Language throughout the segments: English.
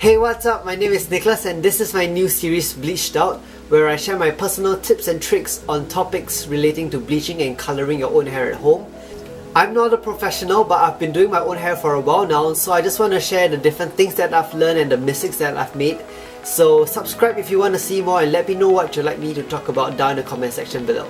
Hey, what's up? My name is Nicholas and this is my new series Bleached Out, where I share my personal tips and tricks on topics relating to bleaching and colouring your own hair at home. I'm not a professional, but I've been doing my own hair for a while now, so I just want to share the different things that I've learned and the mistakes that I've made. So subscribe if you want to see more and let me know what you'd like me to talk about down in the comment section below.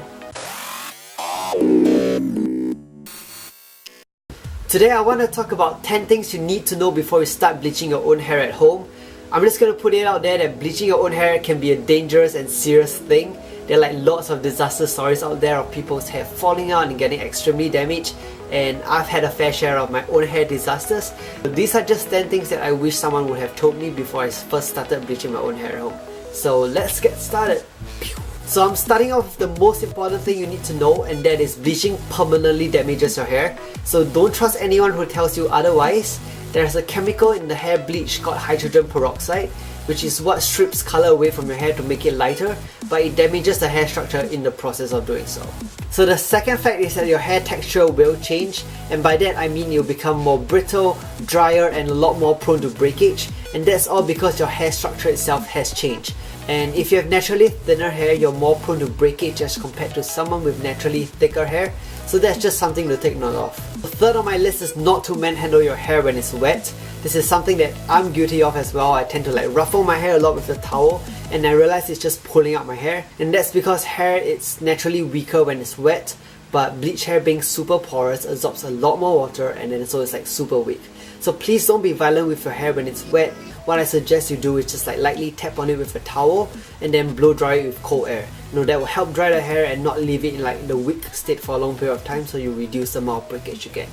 Today I want to talk about 10 things you need to know before you start bleaching your own hair at home. I'm just going to put it out there that bleaching your own hair can be a dangerous and serious thing. There are like lots of disaster stories out there of people's hair falling out and getting extremely damaged, and I've had a fair share of my own hair disasters. These are just 10 things that I wish someone would have told me before I first started bleaching my own hair at home. So let's get started. So I'm starting off with the most important thing you need to know, and that is bleaching permanently damages your hair. So don't trust anyone who tells you otherwise. There's a chemical in the hair bleach called hydrogen peroxide, which is what strips colour away from your hair to make it lighter, but it damages the hair structure in the process of doing so. So the second fact is that your hair texture will change, and by that I mean you'll become more brittle, drier, and a lot more prone to breakage, and that's all because your hair structure itself has changed. And if you have naturally thinner hair, you're more prone to breakage as compared to someone with naturally thicker hair, so that's just something to take note of. The third on my list is not to manhandle your hair when it's wet. This is something that I'm guilty of as well. I tend to ruffle my hair a lot with the towel, and I realize it's just pulling out my hair, and that's because hair is naturally weaker when it's wet, but bleach hair being super porous absorbs a lot more water, and then so it's super weak. So please don't be violent with your hair when it's wet. What I suggest you do is just lightly tap on it with a towel and then blow dry it with cold air. That will help dry the hair and not leave it in the weak state for a long period of time, so you reduce the amount of breakage you get.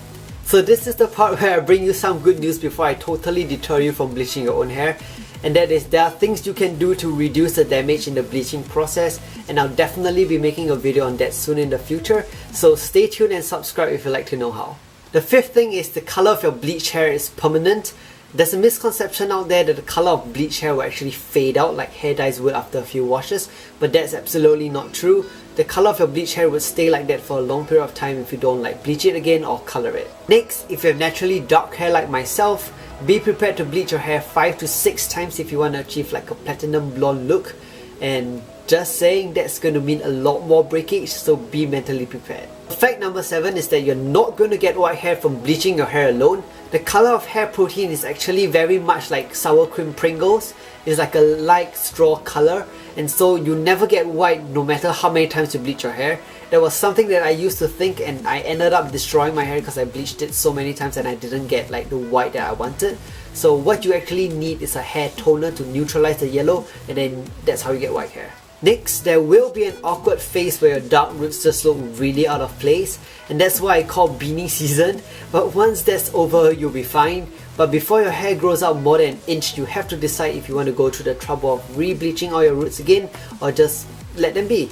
So this is the part where I bring you some good news before I totally deter you from bleaching your own hair. And that is, there are things you can do to reduce the damage in the bleaching process, and I'll definitely be making a video on that soon in the future, so stay tuned and subscribe if you'd like to know how. The fifth thing is the colour of your bleach hair is permanent. There's a misconception out there that the colour of bleach hair will actually fade out like hair dyes would after a few washes, but that's absolutely not true. The colour of your bleach hair will stay like that for a long period of time if you don't bleach it again or colour it. Next, if you have naturally dark hair like myself, be prepared to bleach your hair 5 to 6 times if you want to achieve a platinum blonde look, and just saying, that's going to mean a lot more breakage, so be mentally prepared. Fact number 7 is that you're not going to get white hair from bleaching your hair alone. The colour of hair protein is actually very much like sour cream Pringles. It's like a light straw colour, and so you never get white no matter how many times you bleach your hair. That was something that I used to think, and I ended up destroying my hair because I bleached it so many times and I didn't get the white that I wanted. So what you actually need is a hair toner to neutralise the yellow, and then that's how you get white hair. Next, there will be an awkward phase where your dark roots just look really out of place, and that's why I call beanie season. But once that's over, you'll be fine. But before your hair grows out more than an inch, you have to decide if you want to go through the trouble of re-bleaching all your roots again or just let them be.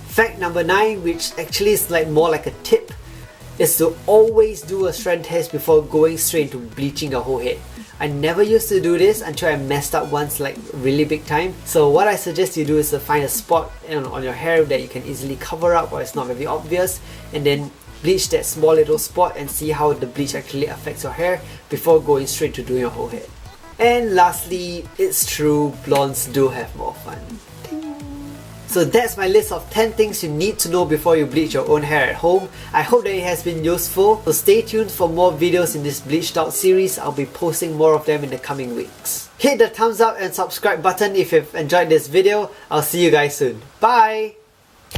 Fact number 9, which actually is more like a tip, is to always do a strand test before going straight into bleaching your whole head. I never used to do this until I messed up once really big time. So what I suggest you do is to find a spot on your hair that you can easily cover up or it's not very obvious, and then bleach that small little spot and see how the bleach actually affects your hair before going straight to doing your whole head. And lastly, it's true, blondes do have more fun. So that's my list of 10 things you need to know before you bleach your own hair at home. I hope that it has been useful, so stay tuned for more videos in this Bleached Out series. I'll be posting more of them in the coming weeks. Hit the thumbs up and subscribe button if you've enjoyed this video. I'll see you guys soon. Bye!